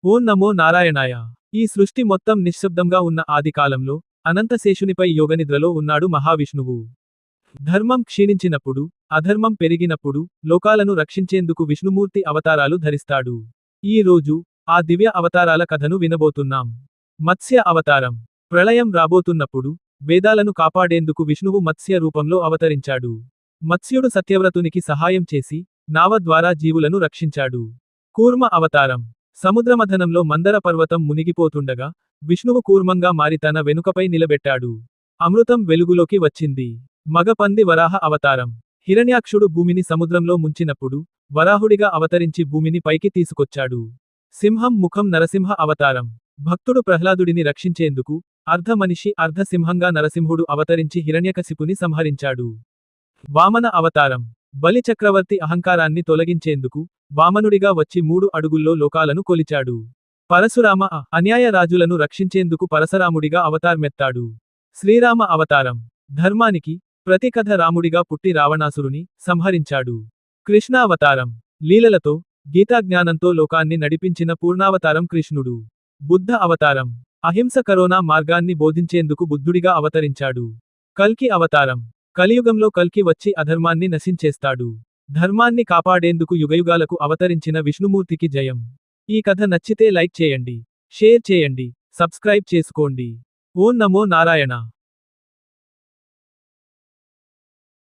ఓం నమో నారాయణాయ. ఈ సృష్టి మొత్తం నిశ్శబ్దంగా ఉన్న ఆదికాలంలో అనంతశేషునిపై యోగనిద్రలో ఉన్నాడు మహావిష్ణువు. ధర్మం క్షీణించినప్పుడు, అధర్మం పెరిగినప్పుడు లోకాలను రక్షించేందుకు విష్ణుమూర్తి అవతారాలు ధరిస్తాడు. ఈ రోజు ఆ దివ్య అవతారాల కథను వినబోతున్నాం. మత్స్య అవతారం. ప్రళయం రాబోతున్నప్పుడు వేదాలను కాపాడేందుకు విష్ణువు మత్స్య రూపంలో అవతరించాడు. మత్స్యుడు సత్యవ్రతునికి సహాయం చేసి నావ ద్వారా జీవులను రక్షించాడు. కూర్మ అవతారం. సముద్రమథనంలో మందర పర్వతం మునిగిపోతుండగా విష్ణువు కూర్మంగా మారి తన వెనుకపై నిలబెట్టాడు. అమృతం వెలుగులోకి వచ్చింది. మగ పంది వరాహ అవతారం. హిరణ్యాక్షుడు భూమిని సముద్రంలో ముంచినప్పుడు వరాహుడిగా అవతరించి భూమిని పైకి తీసుకొచ్చాడు. సింహం ముఖం నరసింహ అవతారం. భక్తుడు ప్రహ్లాదుడిని రక్షించేందుకు అర్ధ మనిషి అర్ధ సింహంగా నరసింహుడు అవతరించి హిరణ్యకశిపుని సంహరించాడు. వామన అవతారం. బలి చక్రవర్తి అహంకారాన్ని తొలగించేందుకు వామనుడిగా వచ్చి 3 అడుగుల్లో లోకాలను కొలిచాడు. పరశురామ అన్యాయ రాజులను రక్షించేందుకు పరశురాముడిగా అవతారమెత్తాడు. శ్రీరామ అవతారం. ధర్మానికి ప్రతికథ రాముడిగా పుట్టి రావణాసురుని సంహరించాడు. కృష్ణ అవతారం. లీలలతో గీతాజ్ఞానంతో లోకాన్ని నడిపించిన పూర్ణావతారం కృష్ణుడు. బుద్ధ అవతారం. అహింస కరోనా మార్గాన్ని బోధించేందుకు బుద్ధుడిగా అవతరించాడు. కల్కి అవతారం. కలియుగంలో కల్కి వచ్చి అధర్మాన్ని నశించేస్తాడు. ధర్మాన్ని కాపాడేందుకు యుగయుగాలకు అవతరించిన విష్ణుమూర్తికి జయం. ఈ కథ నచ్చితే లైక్ చేయండి, షేర్ చేయండి, సబ్స్క్రైబ్ చేసుకోండి. ఓం నమో నారాయణ.